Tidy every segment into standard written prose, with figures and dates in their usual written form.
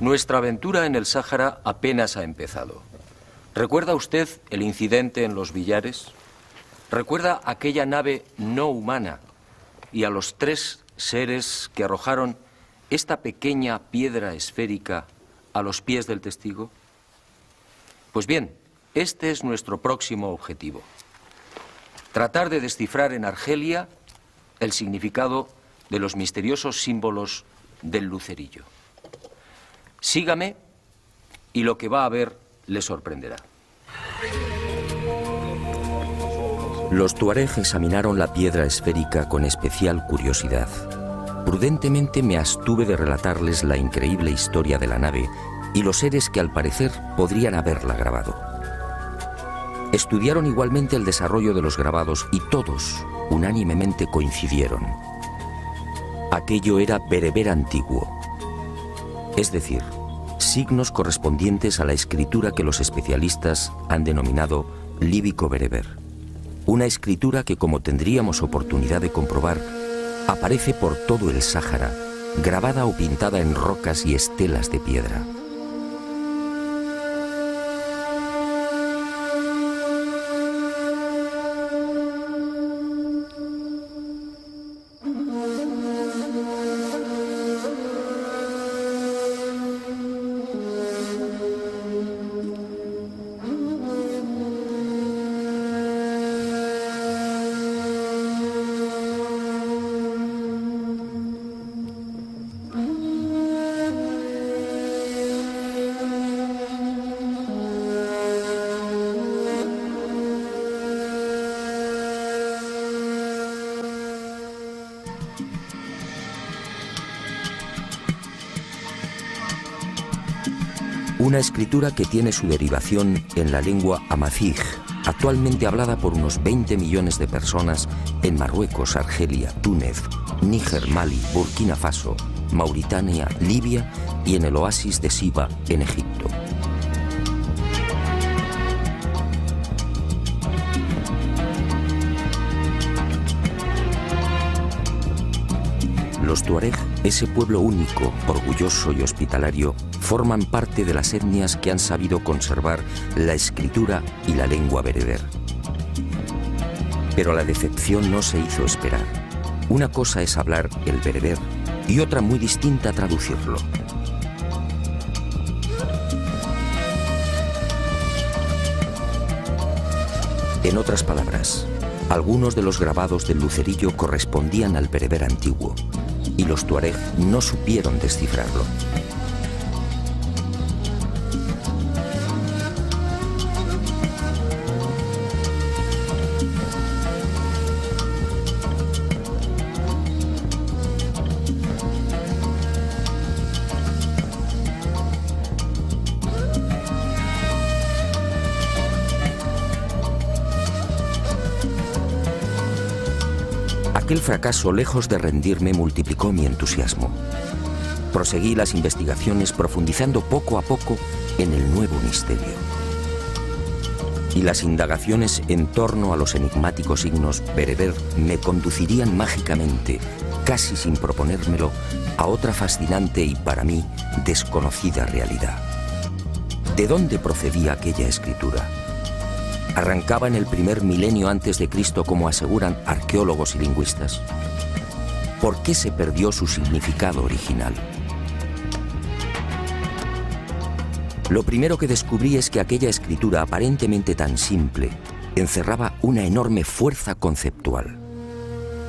Nuestra aventura en el Sáhara apenas ha empezado. ¿Recuerda usted el incidente en los Villares? ¿Recuerda aquella nave no humana y a los 3 seres que arrojaron esta pequeña piedra esférica a los pies del testigo? Pues bien, este es nuestro próximo objetivo. Tratar de descifrar en Argelia el significado de los misteriosos símbolos del lucerillo. Sígame y lo que va a ver le sorprenderá. Los tuareg examinaron la piedra esférica con especial curiosidad. Prudentemente me abstuve de relatarles la increíble historia de la nave y los seres que al parecer podrían haberla grabado. Estudiaron igualmente el desarrollo de los grabados y todos unánimemente coincidieron. Aquello era bereber antiguo, es decir, signos correspondientes a la escritura que los especialistas han denominado líbico-bereber. Una escritura que, como tendríamos oportunidad de comprobar, aparece por todo el Sáhara, grabada o pintada en rocas y estelas de piedra. Una escritura que tiene su derivación en la lengua amazigh, actualmente hablada por unos 20 millones de personas en Marruecos, Argelia, Túnez, Níger, Mali, Burkina Faso, Mauritania, Libia y en el oasis de Siba, en Egipto. Los tuareg, ese pueblo único, orgulloso y hospitalario, forman parte de las etnias que han sabido conservar la escritura y la lengua bereber. Pero la decepción no se hizo esperar. Una cosa es hablar el bereber y otra muy distinta traducirlo. En otras palabras, algunos de los grabados del lucerillo correspondían al bereber antiguo y los tuareg no supieron descifrarlo. Aquel fracaso, lejos de rendirme, multiplicó mi entusiasmo. Proseguí las investigaciones profundizando poco a poco en el nuevo misterio. Y las indagaciones en torno a los enigmáticos signos bereber me conducirían mágicamente, casi sin proponérmelo, a otra fascinante y para mí desconocida realidad. ¿De dónde procedía aquella escritura? ¿Arrancaba en el primer milenio antes de Cristo, como aseguran arqueólogos y lingüistas? ¿Por qué se perdió su significado original? Lo primero que descubrí es que aquella escritura, aparentemente tan simple, encerraba una enorme fuerza conceptual.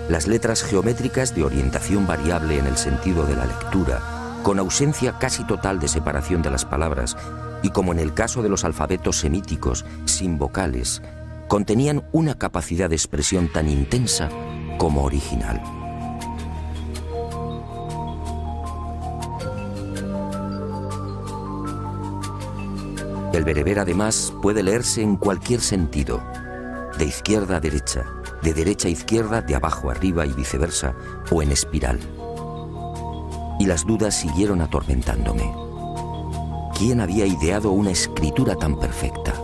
Las letras geométricas de orientación variable en el sentido de la lectura, con ausencia casi total de separación de las palabras, y como en el caso de los alfabetos semíticos, sin vocales, contenían una capacidad de expresión tan intensa como original. El bereber, además, puede leerse en cualquier sentido, de izquierda a derecha, de derecha a izquierda, de abajo a arriba y viceversa, o en espiral. Y las dudas siguieron atormentándome. ¿Quién había ideado una escritura tan perfecta?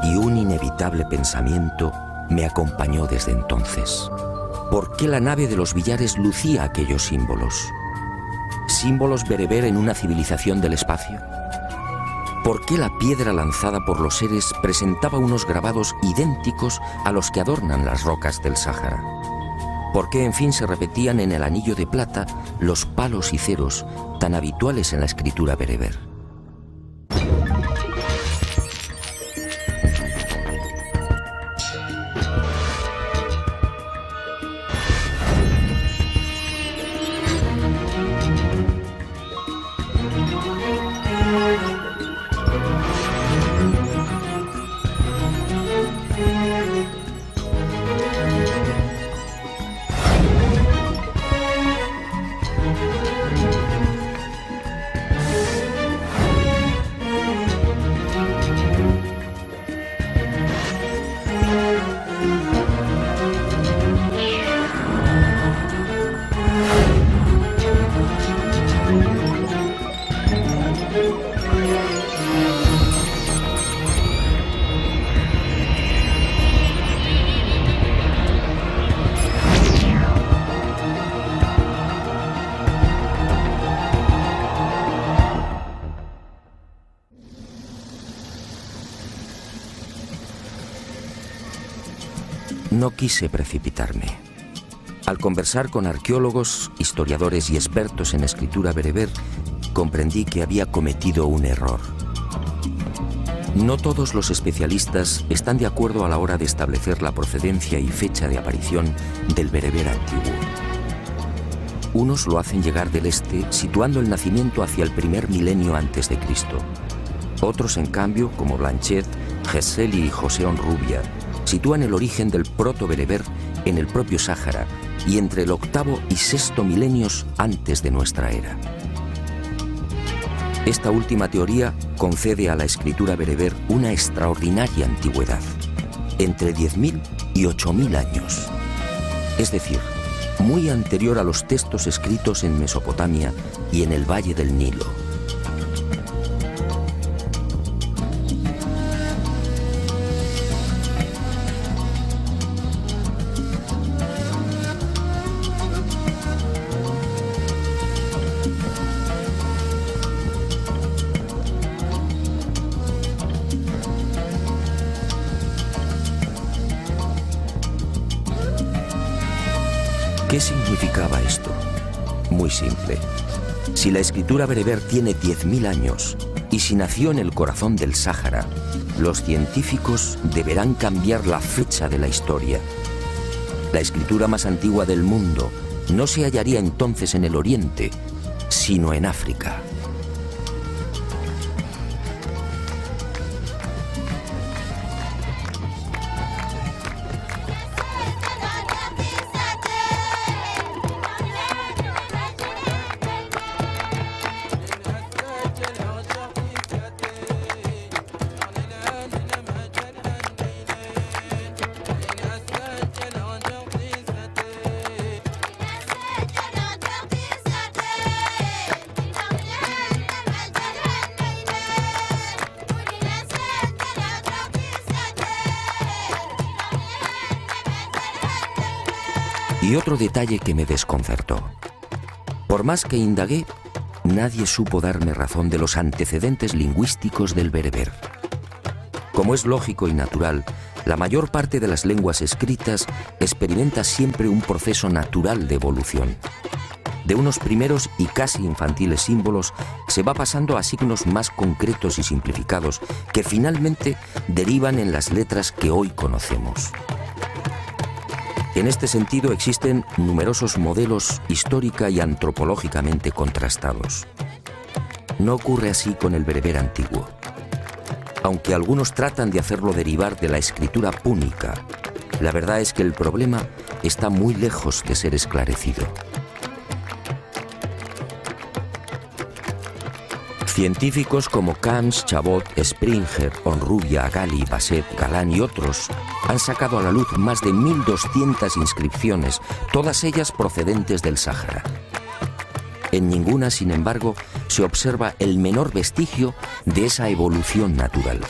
Y un inevitable pensamiento me acompañó desde entonces. ¿Por qué la nave de los Villares lucía aquellos símbolos? ¿Símbolos bereber en una civilización del espacio? ¿Por qué la piedra lanzada por los seres presentaba unos grabados idénticos a los que adornan las rocas del Sáhara? ¿Por qué, en fin, se repetían en el anillo de plata los palos y ceros tan habituales en la escritura bereber? No quise precipitarme. Al conversar con arqueólogos, historiadores y expertos en escritura bereber, comprendí que había cometido un error. No todos los especialistas están de acuerdo a la hora de establecer la procedencia y fecha de aparición del bereber antiguo. Unos lo hacen llegar del este, situando el nacimiento hacia el primer milenio antes de Cristo. Otros, en cambio, como Blanchet, Geseli y José Onrubia, sitúan el origen del proto-bereber en el propio Sáhara y entre el octavo y sexto milenios antes de nuestra era. Esta última teoría concede a la escritura bereber una extraordinaria antigüedad, entre 10.000 y 8.000 años. Es decir, muy anterior a los textos escritos en Mesopotamia y en el Valle del Nilo. ¿Qué significaba esto? Muy simple. Si la escritura bereber tiene 10.000 años y si nació en el corazón del Sáhara, los científicos deberán cambiar la fecha de la historia. La escritura más antigua del mundo no se hallaría entonces en el Oriente, sino en África. Y otro detalle que me desconcertó. Por más que indagué, nadie supo darme razón de los antecedentes lingüísticos del bereber. Como es lógico y natural, la mayor parte de las lenguas escritas experimenta siempre un proceso natural de evolución. De unos primeros y casi infantiles símbolos se va pasando a signos más concretos y simplificados que finalmente derivan en las letras que hoy conocemos. En este sentido existen numerosos modelos histórica y antropológicamente contrastados. No ocurre así con el bereber antiguo. Aunque algunos tratan de hacerlo derivar de la escritura púnica, la verdad es que el problema está muy lejos de ser esclarecido. Científicos como Camps, Chabot, Springer, Onrubia, Gali, Basset, Galán y otros han sacado a la luz más de 1.200 inscripciones, todas ellas procedentes del Sáhara. En ninguna, sin embargo, se observa el menor vestigio de esa evolución natural.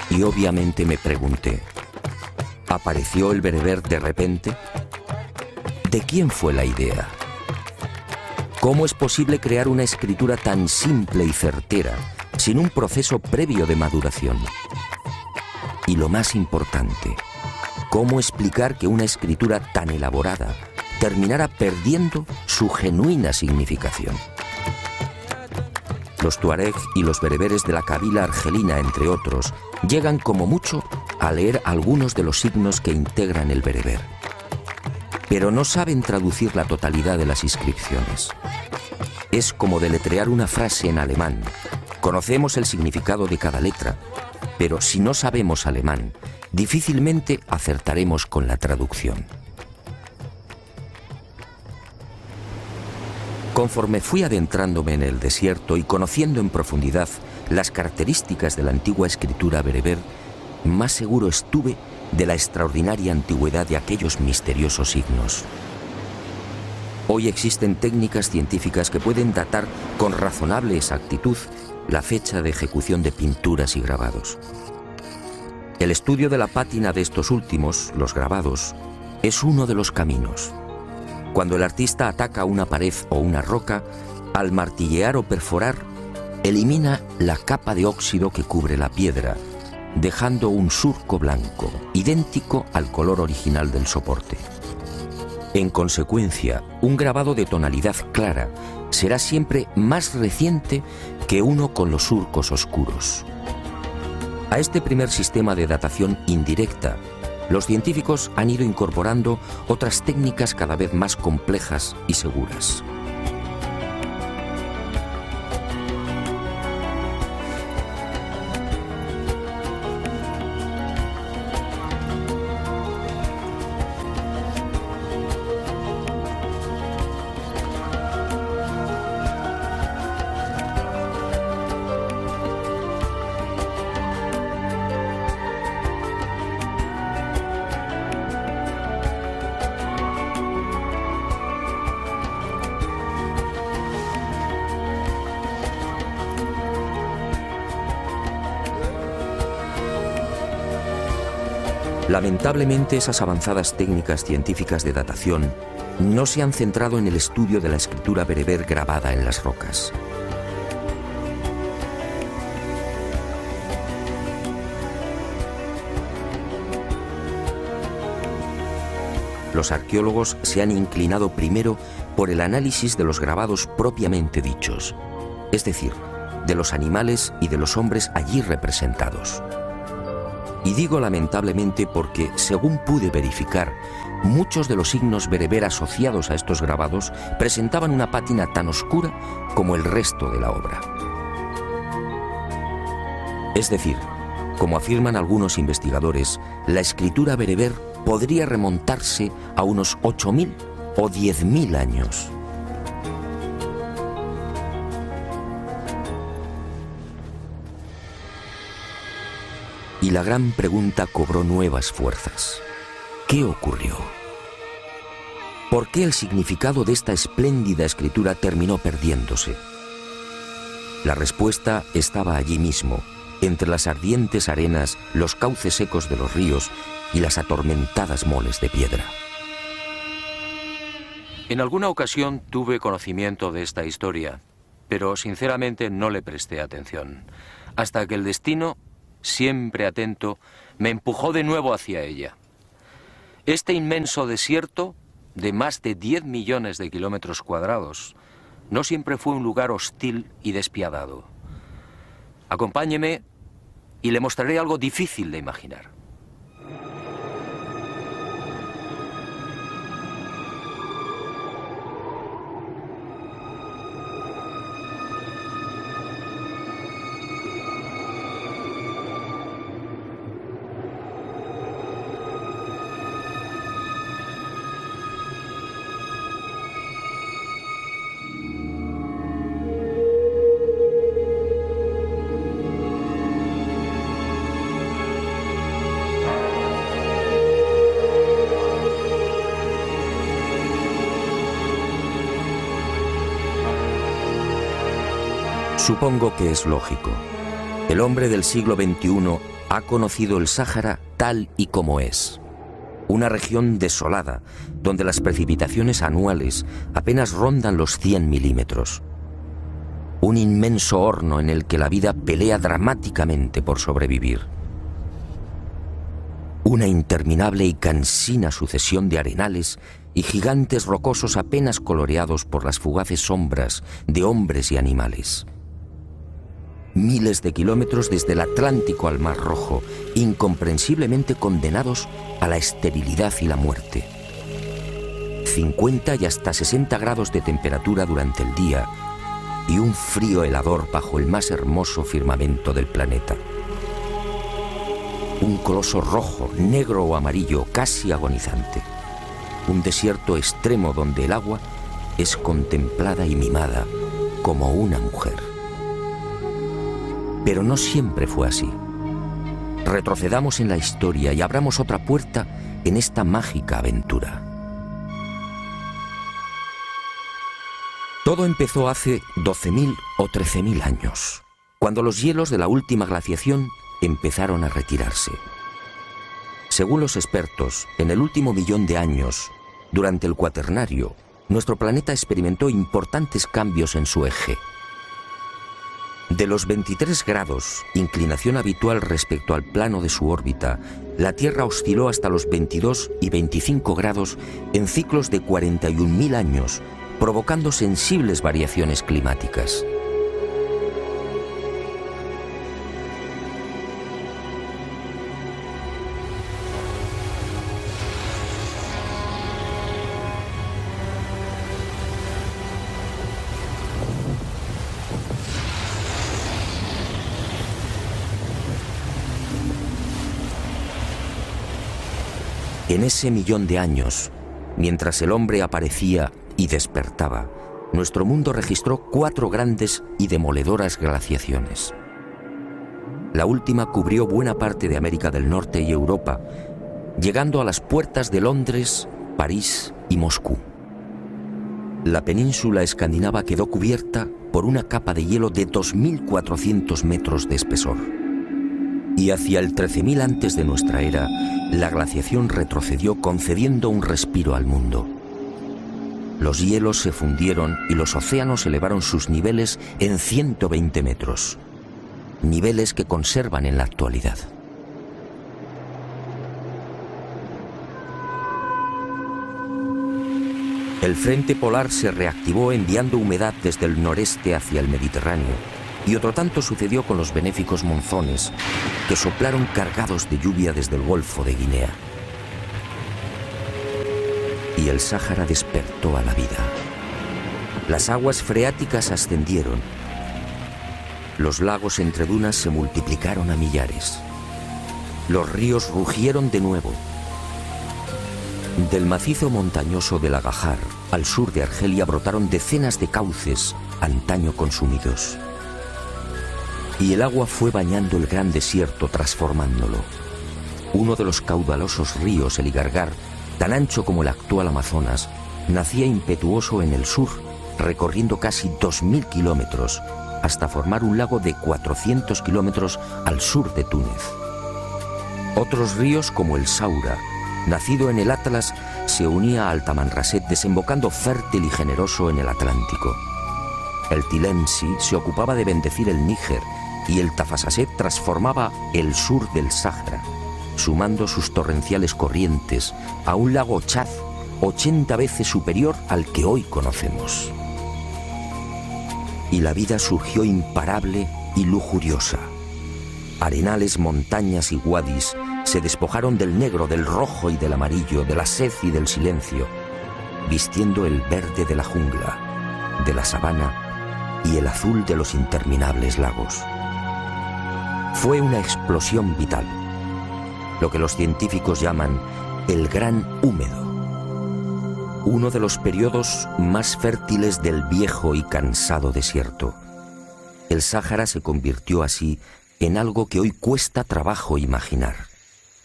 Y obviamente me pregunté, ¿apareció el bereber de repente? ¿De quién fue la idea? ¿Cómo es posible crear una escritura tan simple y certera sin un proceso previo de maduración? Y lo más importante, ¿cómo explicar que una escritura tan elaborada terminara perdiendo su genuina significación? Los tuareg y los bereberes de la Kabila argelina, entre otros, llegan como mucho a leer algunos de los signos que integran el bereber. Pero no saben traducir la totalidad de las inscripciones. Es como deletrear una frase en alemán. Conocemos el significado de cada letra, pero si no sabemos alemán, difícilmente acertaremos con la traducción. Conforme fui adentrándome en el desierto y conociendo en profundidad las características de la antigua escritura bereber, más seguro estuve de la extraordinaria antigüedad de aquellos misteriosos signos. Hoy existen técnicas científicas que pueden datar con razonable exactitud la fecha de ejecución de pinturas y grabados. El estudio de la pátina de estos últimos, los grabados, es uno de los caminos. Cuando el artista ataca una pared o una roca, al martillear o perforar, elimina la capa de óxido que cubre la piedra, dejando un surco blanco, idéntico al color original del soporte. En consecuencia, un grabado de tonalidad clara será siempre más reciente que uno con los surcos oscuros. A este primer sistema de datación indirecta, los científicos han ido incorporando otras técnicas cada vez más complejas y seguras. Lamentablemente, esas avanzadas técnicas científicas de datación no se han centrado en el estudio de la escritura bereber grabada en las rocas. Los arqueólogos se han inclinado primero por el análisis de los grabados propiamente dichos, es decir, de los animales y de los hombres allí representados. Y digo lamentablemente porque, según pude verificar, muchos de los signos bereber asociados a estos grabados presentaban una pátina tan oscura como el resto de la obra. Es decir, como afirman algunos investigadores, la escritura bereber podría remontarse a unos 8.000 o 10.000 años. Y la gran pregunta cobró nuevas fuerzas. ¿Qué ocurrió? ¿Por qué el significado de esta espléndida escritura terminó perdiéndose? La respuesta estaba allí mismo, entre las ardientes arenas, los cauces secos de los ríos y las atormentadas moles de piedra. En alguna ocasión tuve conocimiento de esta historia, pero sinceramente no le presté atención, hasta que el destino, siempre atento, me empujó de nuevo hacia ella. Este inmenso desierto, de más de 10 millones de kilómetros cuadrados, no siempre fue un lugar hostil y despiadado. Acompáñeme y le mostraré algo difícil de imaginar. Supongo que es lógico. El hombre del siglo XXI ha conocido el Sáhara tal y como es. una región desolada, donde las precipitaciones anuales apenas rondan los 100 milímetros. Un inmenso horno en el que la vida pelea dramáticamente por sobrevivir. Una interminable y cansina sucesión de arenales y gigantes rocosos apenas coloreados por las fugaces sombras de hombres y animales. Miles de kilómetros desde el Atlántico al Mar Rojo, incomprensiblemente condenados a la esterilidad y la muerte. 50 y hasta 60 grados de temperatura durante el día y un frío helador bajo el más hermoso firmamento del planeta. Un coloso rojo, negro o amarillo, casi agonizante. Un desierto extremo donde el agua es contemplada y mimada como una mujer. Pero no siempre fue así. Retrocedamos en la historia y abramos otra puerta en esta mágica aventura. Todo empezó hace 12.000 o 13.000 años, cuando los hielos de la última glaciación empezaron a retirarse. Según los expertos, en el último millón de años, durante el Cuaternario, nuestro planeta experimentó importantes cambios en su eje. De los 23 grados, inclinación habitual respecto al plano de su órbita, la Tierra osciló hasta los 22 y 25 grados en ciclos de 41.000 años, provocando sensibles variaciones climáticas. En ese millón de años, mientras el hombre aparecía y despertaba, nuestro mundo registró 4 grandes y demoledoras glaciaciones. La última cubrió buena parte de América del Norte y Europa, llegando a las puertas de Londres, París y Moscú. La península escandinava quedó cubierta por una capa de hielo de 2.400 metros de espesor. Y hacia el 13.000 antes de nuestra era, la glaciación retrocedió concediendo un respiro al mundo. Los hielos se fundieron y los océanos elevaron sus niveles en 120 metros, niveles que conservan en la actualidad. El frente polar se reactivó enviando humedad desde el noreste hacia el Mediterráneo, y otro tanto sucedió con los benéficos monzones, que soplaron cargados de lluvia desde el Golfo de Guinea. Y el Sáhara despertó a la vida. Las aguas freáticas ascendieron. Los lagos entre dunas se multiplicaron a millares. Los ríos rugieron de nuevo. Del macizo montañoso del Agajar, al sur de Argelia, brotaron decenas de cauces, antaño consumidos. Y el agua fue bañando el gran desierto, transformándolo. Uno de los caudalosos ríos, el Igargar, tan ancho como el actual Amazonas, nacía impetuoso en el sur, recorriendo casi 2.000 kilómetros, hasta formar un lago de 400 kilómetros al sur de Túnez. Otros ríos, como el Saura, nacido en el Atlas, se unía al Tamanrasset, desembocando fértil y generoso en el Atlántico. El Tilemsi se ocupaba de bendecir el Níger, y el Tafasaset transformaba el sur del Sáhara, sumando sus torrenciales corrientes a un lago Chad 80 veces superior al que hoy conocemos. Y la vida surgió imparable y lujuriosa. Arenales, montañas y wadis se despojaron del negro, del rojo y del amarillo, de la sed y del silencio, vistiendo el verde de la jungla, de la sabana y el azul de los interminables lagos. Fue una explosión vital, lo que los científicos llaman el Gran Húmedo, uno de los periodos más fértiles del viejo y cansado desierto. El Sáhara se convirtió así en algo que hoy cuesta trabajo imaginar,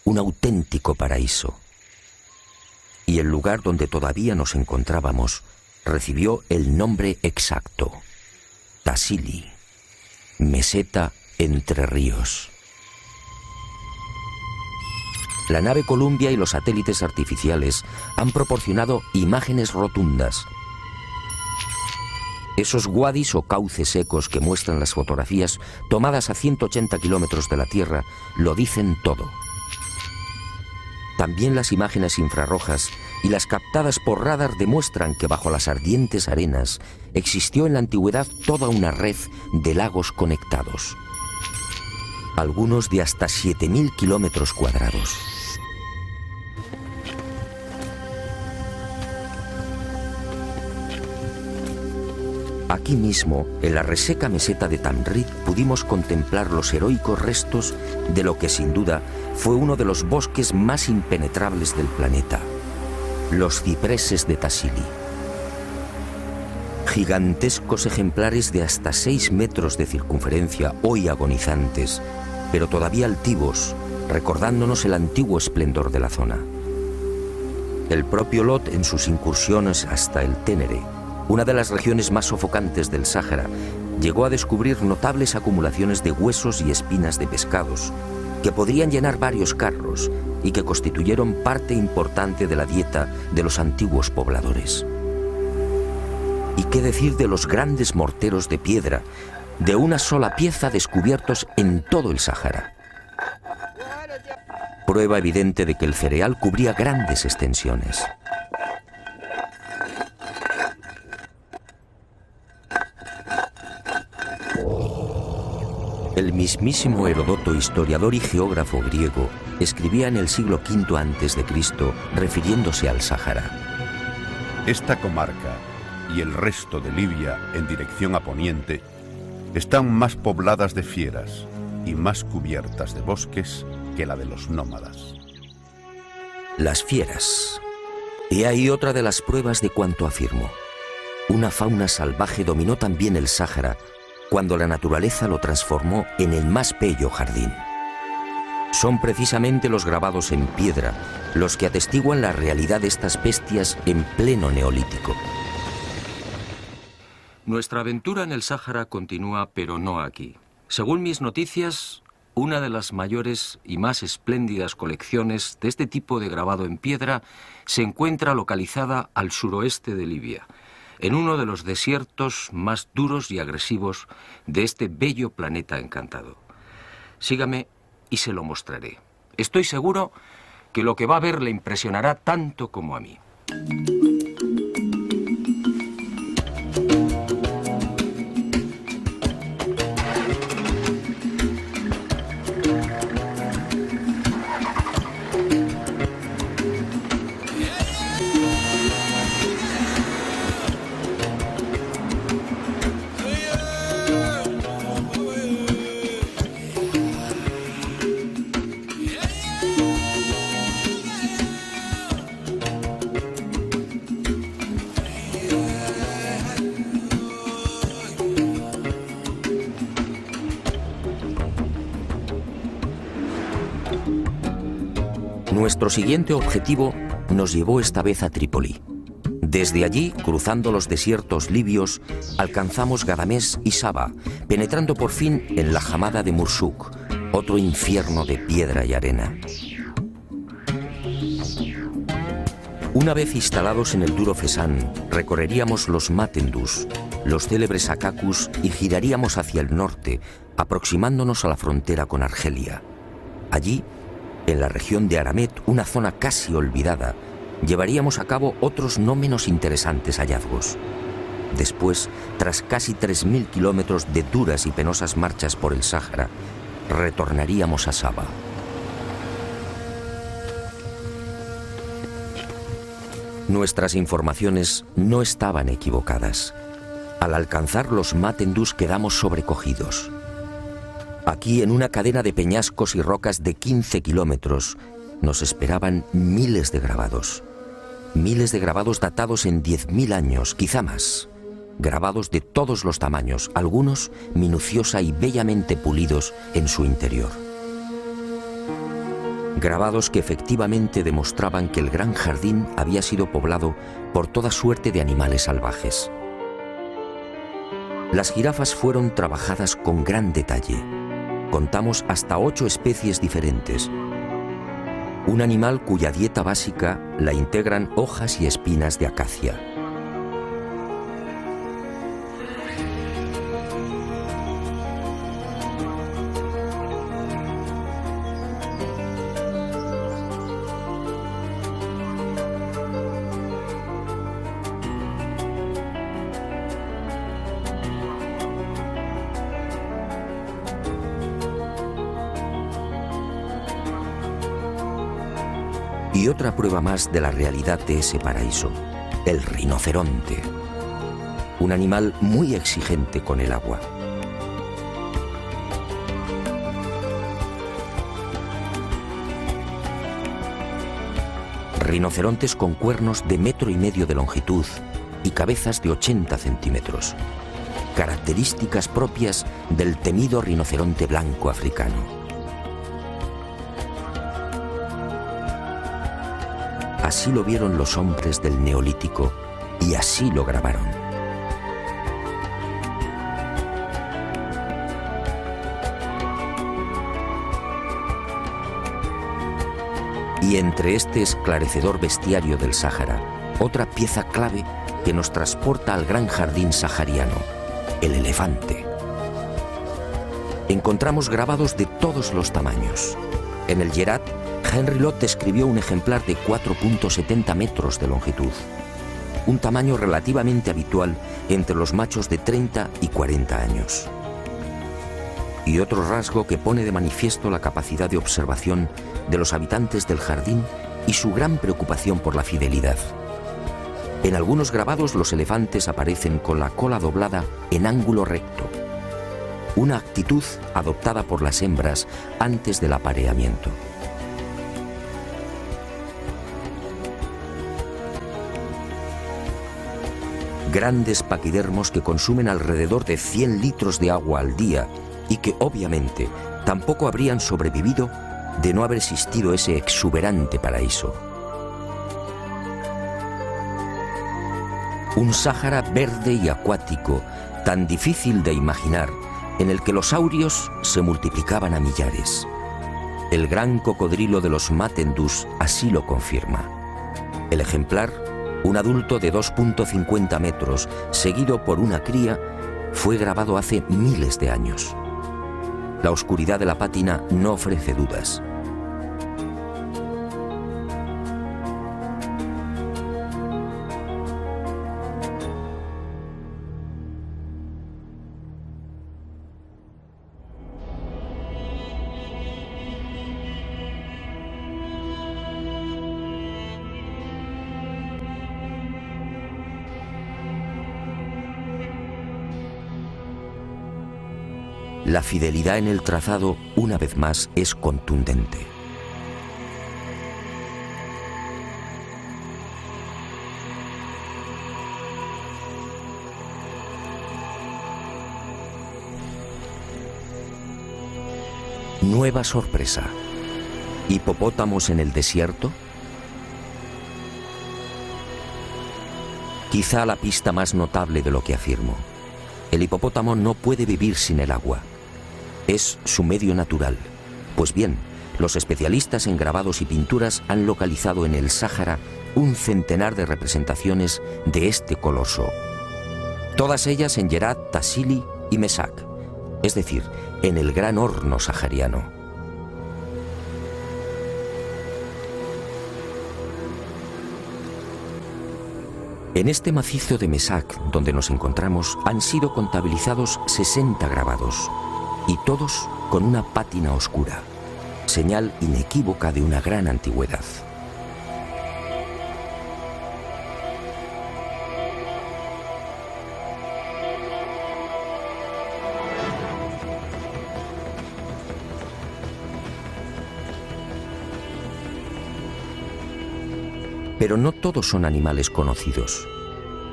un auténtico paraíso. Y el lugar donde todavía nos encontrábamos recibió el nombre exacto: Tassili, meseta entre ríos. la nave Columbia y los satélites artificiales han proporcionado imágenes rotundas. Esos wadis o cauces secos que muestran las fotografías tomadas a 180 kilómetros de la Tierra lo dicen todo. También las imágenes infrarrojas y las captadas por radar demuestran que bajo las ardientes arenas existió en la antigüedad toda una red de lagos conectados, algunos de hasta 7.000 kilómetros cuadrados. Aquí mismo, en la reseca meseta de Tamrit, pudimos contemplar los heroicos restos de lo que sin duda fue uno de los bosques más impenetrables del planeta, los cipreses de Tassili. Gigantescos ejemplares de hasta 6 metros de circunferencia, hoy agonizantes, pero todavía altivos, recordándonos el antiguo esplendor de la zona. El propio Lot, en sus incursiones hasta el Ténere, una de las regiones más sofocantes del Sáhara, llegó a descubrir notables acumulaciones de huesos y espinas de pescados que podrían llenar varios carros y que constituyeron parte importante de la dieta de los antiguos pobladores. ¿Y qué decir de los grandes morteros de piedra de una sola pieza descubiertos en todo el Sáhara? Prueba evidente de que el cereal cubría grandes extensiones. El mismísimo Heródoto, historiador y geógrafo griego, escribía en el siglo V a.C., refiriéndose al Sáhara: esta comarca y el resto de Libia en dirección a poniente están más pobladas de fieras y más cubiertas de bosques que la de los nómadas. Las fieras. He ahí otra de las pruebas de cuanto afirmo. Una fauna salvaje dominó también el Sáhara cuando la naturaleza lo transformó en el más bello jardín. Son precisamente los grabados en piedra los que atestiguan la realidad de estas bestias en pleno neolítico. Nuestra aventura en el Sáhara continúa, pero no aquí. Según mis noticias, una de las mayores y más espléndidas colecciones de este tipo de grabado en piedra se encuentra localizada al suroeste de Libia, en uno de los desiertos más duros y agresivos de este bello planeta encantado. Sígame y se lo mostraré. Estoy seguro que lo que va a ver le impresionará tanto como a mí. Nuestro siguiente objetivo nos llevó esta vez a Trípoli. Desde allí, cruzando los desiertos libios, alcanzamos Gadamés y Saba, penetrando por fin en la Hamada de Mursuk, otro infierno de piedra y arena. Una vez instalados en el duro Fesán, recorreríamos los Matendus, los célebres Akakus, y giraríamos hacia el norte, aproximándonos a la frontera con Argelia. Allí, en la región de Aramet, una zona casi olvidada, llevaríamos a cabo otros no menos interesantes hallazgos. Después, tras casi 3.000 kilómetros de duras y penosas marchas por el Sáhara, retornaríamos a Saba. Nuestras informaciones no estaban equivocadas. Al alcanzar los Matendus quedamos sobrecogidos. Aquí, en una cadena de peñascos y rocas de 15 kilómetros, nos esperaban miles de grabados. Miles de grabados datados en 10.000 años, quizá más. Grabados de todos los tamaños, algunos minuciosa y bellamente pulidos en su interior. Grabados que efectivamente demostraban que el gran jardín había sido poblado por toda suerte de animales salvajes. Las jirafas fueron trabajadas con gran detalle. Contamos hasta 8 especies diferentes. un animal cuya dieta básica la integran hojas y espinas de acacia. Y otra prueba más de la realidad de ese paraíso, el rinoceronte, un animal muy exigente con el agua. Rinocerontes con cuernos de 1,5 metros de longitud y cabezas de 80 centímetros, características propias del temido rinoceronte blanco africano. Así lo vieron los hombres del Neolítico y así lo grabaron. Y entre este esclarecedor bestiario del Sáhara, otra pieza clave que nos transporta al gran jardín sahariano, el elefante. Encontramos grabados de todos los tamaños. En el Yerat, Henry Lott describió un ejemplar de 4,70 metros de longitud, un tamaño relativamente habitual entre los machos de 30 y 40 años. Y otro rasgo que pone de manifiesto la capacidad de observación de los habitantes del jardín y su gran preocupación por la fidelidad. En algunos grabados los elefantes aparecen con la cola doblada en ángulo recto, una actitud adoptada por las hembras antes del apareamiento. Grandes paquidermos que consumen alrededor de 100 litros de agua al día y que obviamente tampoco habrían sobrevivido de no haber existido ese exuberante paraíso. Un Sáhara verde y acuático, tan difícil de imaginar, en el que los saurios se multiplicaban a millares. El gran cocodrilo de los Matendus así lo confirma. El ejemplar, un adulto de 2,50 metros, seguido por una cría, fue grabado hace miles de años. La oscuridad de la pátina no ofrece dudas. La fidelidad en el trazado, una vez más, es contundente. Nueva sorpresa. ¿Hipopótamos en el desierto? Quizá la pista más notable de lo que afirmo. El hipopótamo no puede vivir sin el agua. Es su medio natural. Pues bien, los especialistas en grabados y pinturas han localizado en el Sáhara un centenar de representaciones de este coloso. Todas ellas en Yerat, Tassili y Mesak, es decir, en el gran horno sahariano. En este macizo de Mesak, donde nos encontramos, han sido contabilizados 60 grabados, y todos con una pátina oscura, señal inequívoca de una gran antigüedad. Pero no todos son animales conocidos.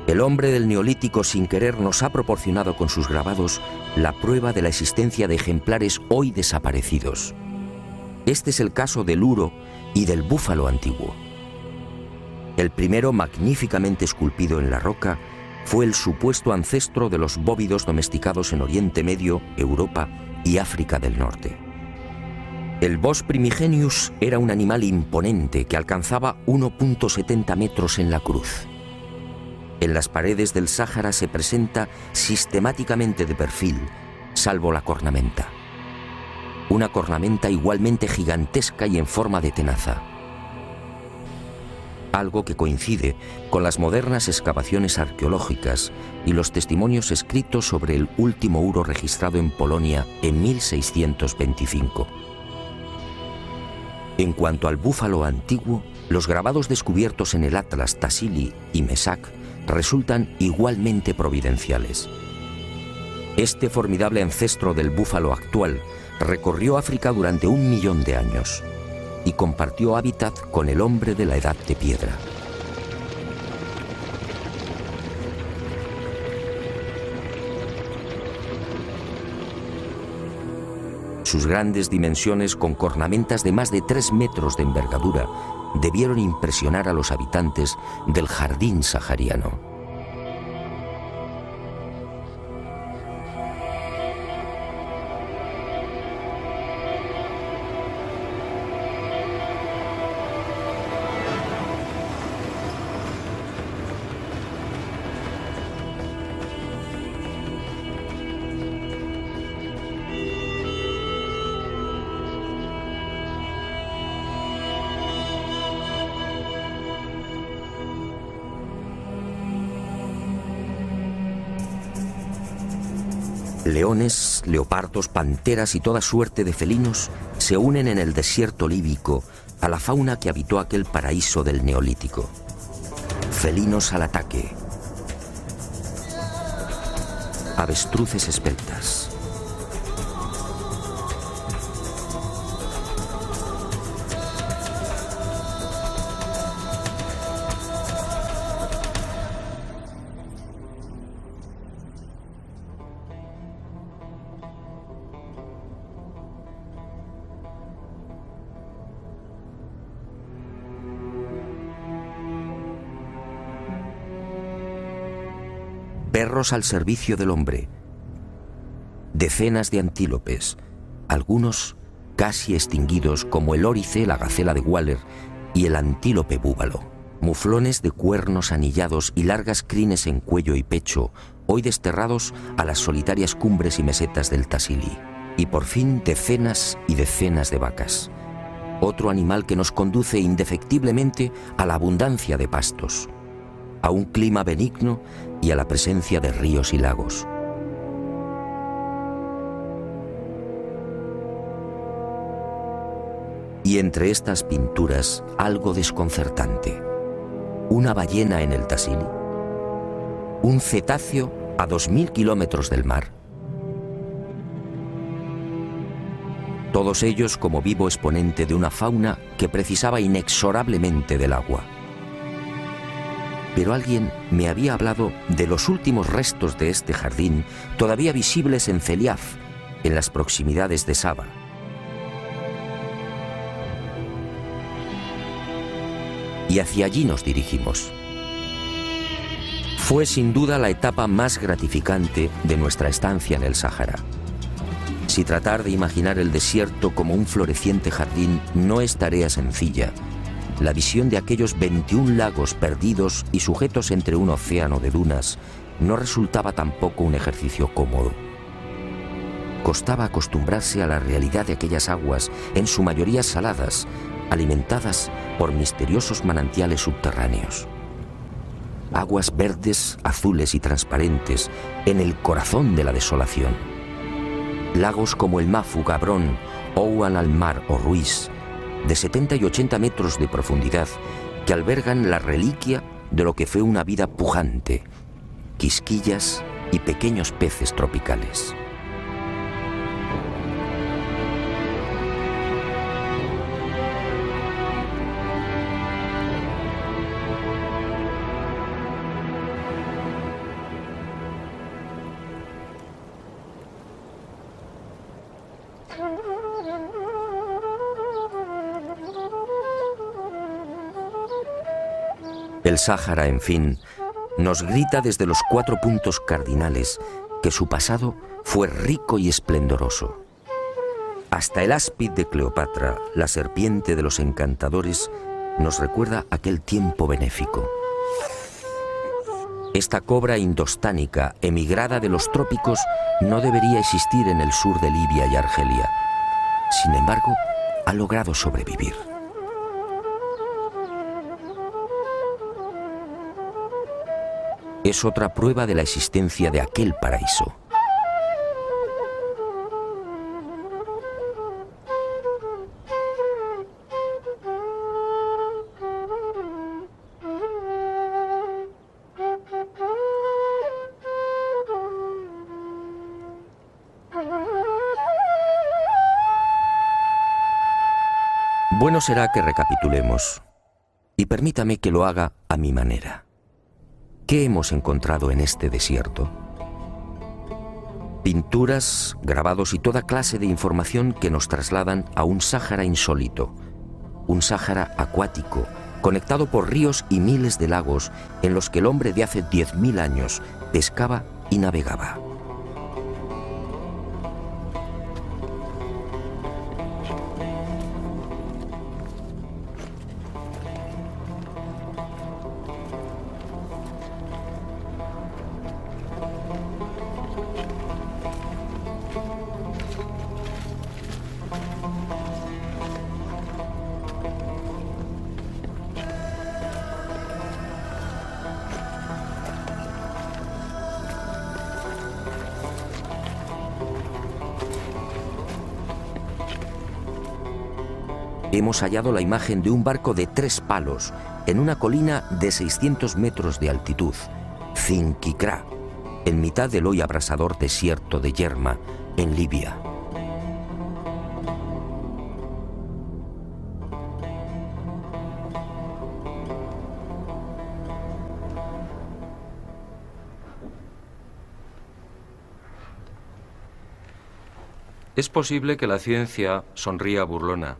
El hombre del Neolítico sin querer nos ha proporcionado con sus grabados la prueba de la existencia de ejemplares hoy desaparecidos. Este es el caso del uro y del búfalo antiguo. El primero, magníficamente esculpido en la roca, fue el supuesto ancestro de los bóvidos domesticados en Oriente Medio, Europa y África del Norte. El Bos primigenius era un animal imponente que alcanzaba 1,70 metros en la cruz. En las paredes del Sáhara se presenta sistemáticamente de perfil, salvo la cornamenta. Una cornamenta igualmente gigantesca y en forma de tenaza. Algo que coincide con las modernas excavaciones arqueológicas y los testimonios escritos sobre el último uro registrado en Polonia en 1625. En cuanto al búfalo antiguo, los grabados descubiertos en el Atlas Tassili y Mesak resultan igualmente providenciales. Este formidable ancestro del búfalo actual recorrió África durante 1 millón de años y compartió hábitat con el hombre de la Edad de Piedra. Sus grandes dimensiones, con cornamentas de más de 3 metros de envergadura, debieron impresionar a los habitantes del jardín sahariano. Leones, leopardos, panteras y toda suerte de felinos se unen en el desierto líbico a la fauna que habitó aquel paraíso del Neolítico. Felinos al ataque. Avestruces esbeltas. Perros al servicio del hombre. Decenas de antílopes, algunos casi extinguidos como el órice, la gacela de Waller y el antílope búbalo. Muflones de cuernos anillados y largas crines en cuello y pecho, hoy desterrados a las solitarias cumbres y mesetas del Tassili. Y por fin decenas y decenas de vacas. Otro animal que nos conduce indefectiblemente a la abundancia de pastos, a un clima benigno y a la presencia de ríos y lagos. Y entre estas pinturas, algo desconcertante. Una ballena en el Tassili, un cetáceo a 2000 kilómetros del mar. Todos ellos como vivo exponente de una fauna que precisaba inexorablemente del agua. Pero alguien me había hablado de los últimos restos de este jardín todavía visibles en Celiaf, en las proximidades de Saba. Y hacia allí nos dirigimos. Fue sin duda la etapa más gratificante de nuestra estancia en el Sáhara. Si tratar de imaginar el desierto como un floreciente jardín no es tarea sencilla, la visión de aquellos 21 lagos perdidos y sujetos entre un océano de dunas no resultaba tampoco un ejercicio cómodo. Costaba acostumbrarse a la realidad de aquellas aguas, en su mayoría saladas, alimentadas por misteriosos manantiales subterráneos. Aguas verdes, azules y transparentes en el corazón de la desolación. Lagos como el Mafu, Gabrón, Ouan al-Mar o Ruiz, de 70 y 80 metros de profundidad, que albergan la reliquia de lo que fue una vida pujante, quisquillas y pequeños peces tropicales. El Sáhara, en fin, nos grita desde los 4 puntos cardinales que su pasado fue rico y esplendoroso. Hasta el áspid de Cleopatra, la serpiente de los encantadores, nos recuerda aquel tiempo benéfico. Esta cobra indostánica, emigrada de los trópicos, no debería existir en el sur de Libia y Argelia. Sin embargo, ha logrado sobrevivir. Es otra prueba de la existencia de aquel paraíso. Bueno será que recapitulemos, y permítame que lo haga a mi manera. ¿Qué hemos encontrado en este desierto? Pinturas, grabados y toda clase de información que nos trasladan a un Sáhara insólito, un Sáhara acuático, conectado por ríos y miles de lagos en los que el hombre de hace 10.000 años pescaba y navegaba. Hemos hallado la imagen de un barco de 3 palos en una colina de 600 metros de altitud, Zinquicrá, en mitad del hoy abrasador desierto de Yerma, en Libia. Es posible que la ciencia sonría burlona,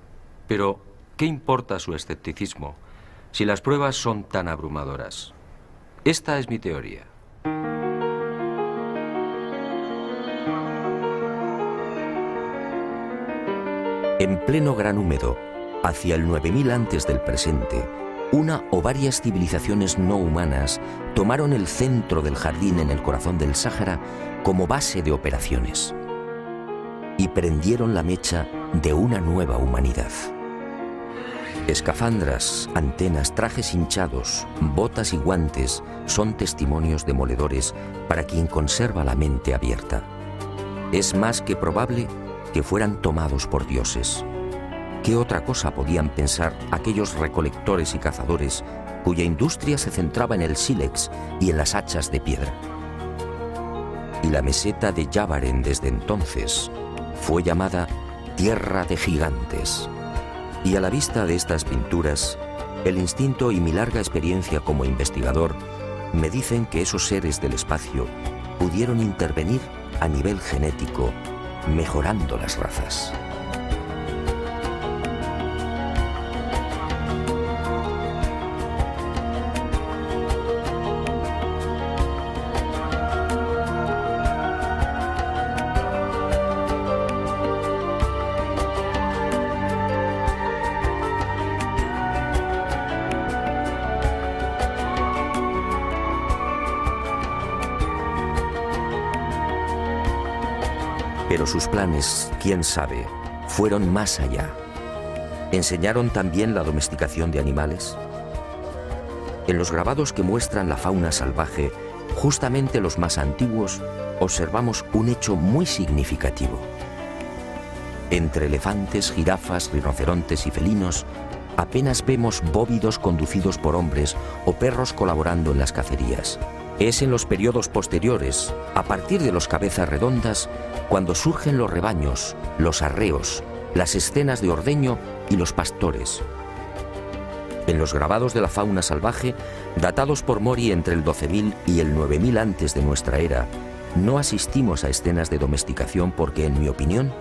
pero ¿qué importa su escepticismo si las pruebas son tan abrumadoras? Esta es mi teoría. En pleno Gran Húmedo, hacia el 9000 antes del presente, una o varias civilizaciones no humanas tomaron el centro del jardín en el corazón del Sáhara como base de operaciones y prendieron la mecha de una nueva humanidad. Escafandras, antenas, trajes hinchados, botas y guantes son testimonios demoledores para quien conserva la mente abierta. Es más que probable que fueran tomados por dioses. ¿Qué otra cosa podían pensar aquellos recolectores y cazadores cuya industria se centraba en el sílex y en las hachas de piedra? Y la meseta de Yavaren desde entonces fue llamada Tierra de Gigantes. Y a la vista de estas pinturas, el instinto y mi larga experiencia como investigador me dicen que esos seres del espacio pudieron intervenir a nivel genético, mejorando las razas. Pero sus planes, quién sabe, fueron más allá. ¿Enseñaron también la domesticación de animales? En los grabados que muestran la fauna salvaje, justamente los más antiguos, observamos un hecho muy significativo. Entre elefantes, jirafas, rinocerontes y felinos, apenas vemos bóvidos conducidos por hombres o perros colaborando en las cacerías. Es en los periodos posteriores, a partir de los cabezas redondas, cuando surgen los rebaños, los arreos, las escenas de ordeño y los pastores. En los grabados de la fauna salvaje, datados por Mori entre el 12.000 y el 9.000 antes de nuestra era, no asistimos a escenas de domesticación porque, en mi opinión,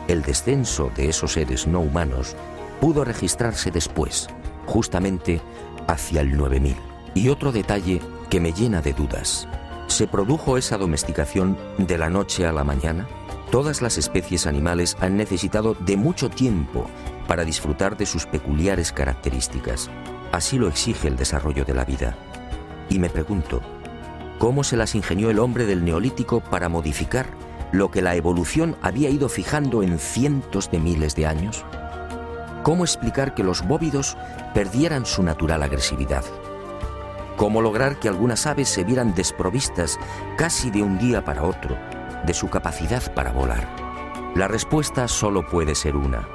el descenso de esos seres no humanos pudo registrarse después, justamente hacia el 9000. Y otro detalle que me llena de dudas: ¿se produjo esa domesticación de la noche a la mañana? Todas las especies animales han necesitado de mucho tiempo para disfrutar de sus peculiares características. Así lo exige el desarrollo de la vida. Y me pregunto, ¿cómo se las ingenió el hombre del Neolítico para modificar lo que la evolución había ido fijando en cientos de miles de años? ¿Cómo explicar que los bóvidos perdieran su natural agresividad? ¿Cómo lograr que algunas aves se vieran desprovistas casi de un día para otro de su capacidad para volar? La respuesta solo puede ser una.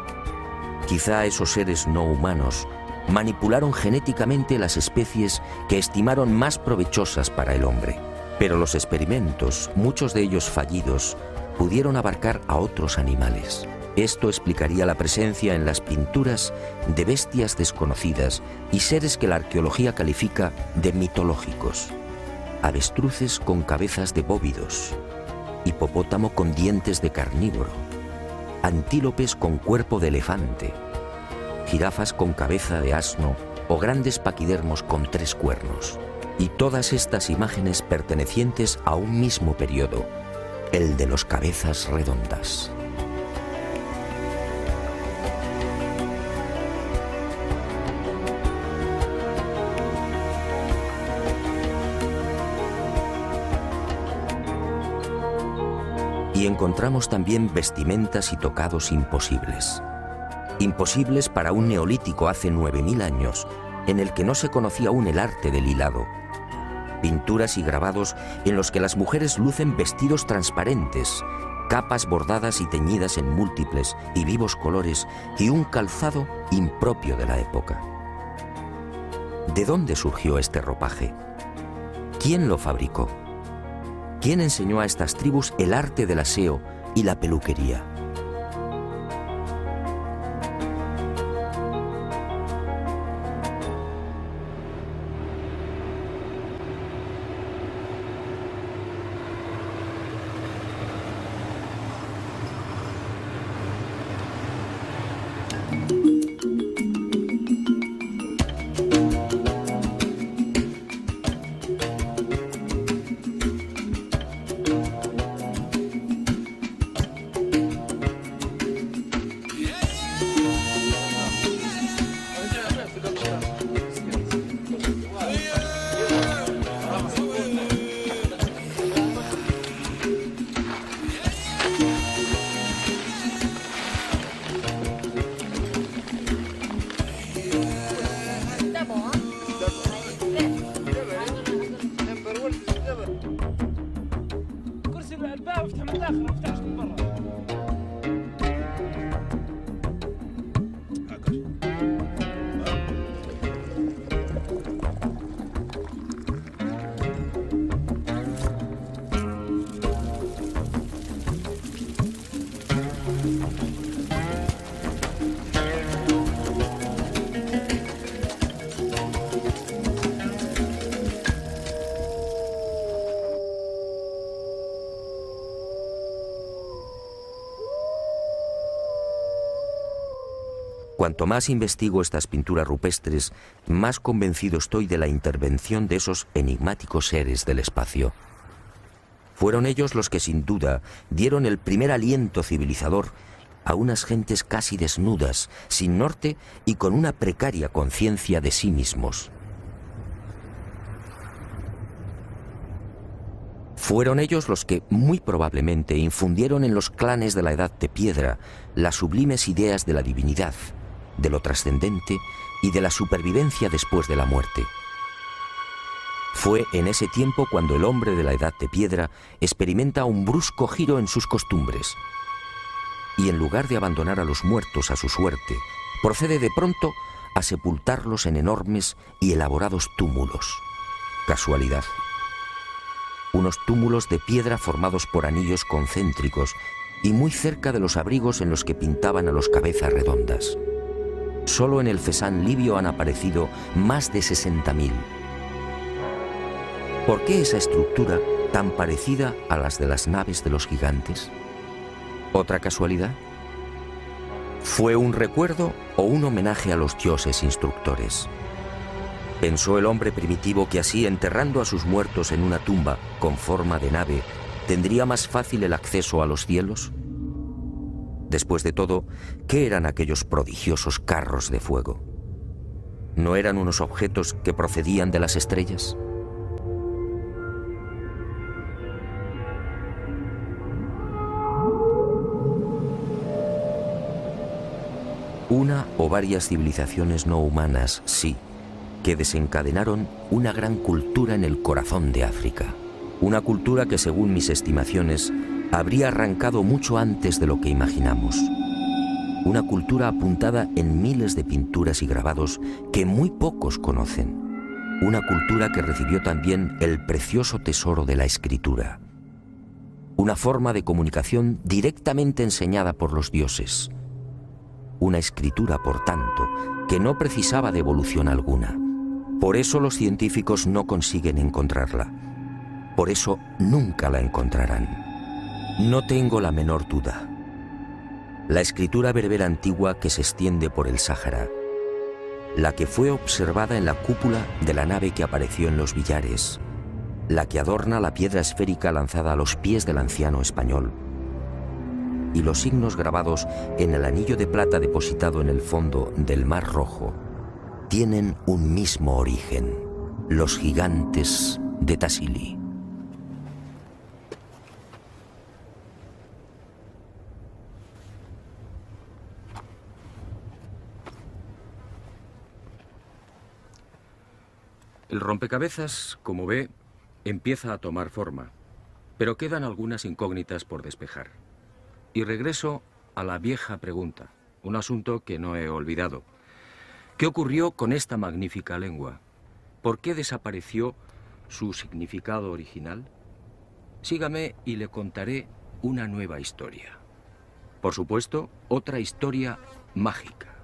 Quizá esos seres no humanos manipularon genéticamente las especies que estimaron más provechosas para el hombre. Pero los experimentos, muchos de ellos fallidos, pudieron abarcar a otros animales. Esto explicaría la presencia en las pinturas de bestias desconocidas y seres que la arqueología califica de mitológicos. Avestruces con cabezas de bóvidos, hipopótamo con dientes de carnívoro, antílopes con cuerpo de elefante, jirafas con cabeza de asno o grandes paquidermos con 3 cuernos. Y todas estas imágenes pertenecientes a un mismo periodo, el de los cabezas redondas. Y encontramos también vestimentas y tocados imposibles. Imposibles para un neolítico hace 9000 años, en el que no se conocía aún el arte del hilado. Pinturas y grabados en los que las mujeres lucen vestidos transparentes, capas bordadas y teñidas en múltiples y vivos colores y un calzado impropio de la época. ¿De dónde surgió este ropaje? ¿Quién lo fabricó? ¿Quién enseñó a estas tribus el arte del aseo y la peluquería? Cuanto más investigo estas pinturas rupestres, más convencido estoy de la intervención de esos enigmáticos seres del espacio. Fueron ellos los que sin duda dieron el primer aliento civilizador a unas gentes casi desnudas, sin norte y con una precaria conciencia de sí mismos. Fueron ellos los que, muy probablemente, infundieron en los clanes de la Edad de Piedra las sublimes ideas de la divinidad, de lo trascendente y de la supervivencia después de la muerte. Fue en ese tiempo cuando el hombre de la Edad de Piedra experimenta un brusco giro en sus costumbres y en lugar de abandonar a los muertos a su suerte, procede de pronto a sepultarlos en enormes y elaborados túmulos. Casualidad. Unos túmulos de piedra formados por anillos concéntricos y muy cerca de los abrigos en los que pintaban a los cabezas redondas. Solo en el Cesán libio han aparecido más de 60.000. ¿Por qué esa estructura tan parecida a las de las naves de los gigantes? ¿Otra casualidad? ¿Fue un recuerdo o un homenaje a los dioses instructores? ¿Pensó el hombre primitivo que así, enterrando a sus muertos en una tumba con forma de nave, tendría más fácil el acceso a los cielos? Después de todo, ¿qué eran aquellos prodigiosos carros de fuego? ¿No eran unos objetos que procedían de las estrellas? Una o varias civilizaciones no humanas, sí, que desencadenaron una gran cultura en el corazón de África. Una cultura que, según mis estimaciones, habría arrancado mucho antes de lo que imaginamos. Una cultura apuntada en miles de pinturas y grabados que muy pocos conocen. Una cultura que recibió también el precioso tesoro de la escritura. Una forma de comunicación directamente enseñada por los dioses. Una escritura, por tanto, que no precisaba de evolución alguna. Por eso los científicos no consiguen encontrarla. Por eso nunca la encontrarán. No tengo la menor duda. La escritura berbera antigua que se extiende por el Sáhara, la que fue observada en la cúpula de la nave que apareció en los billares, la que adorna la piedra esférica lanzada a los pies del anciano español, y los signos grabados en el anillo de plata depositado en el fondo del Mar Rojo, tienen un mismo origen: los gigantes de Tassili. El rompecabezas, como ve, empieza a tomar forma, pero quedan algunas incógnitas por despejar. Y regreso a la vieja pregunta, un asunto que no he olvidado. ¿Qué ocurrió con esta magnífica lengua? ¿Por qué desapareció su significado original? Sígame y le contaré una nueva historia. Por supuesto, otra historia mágica.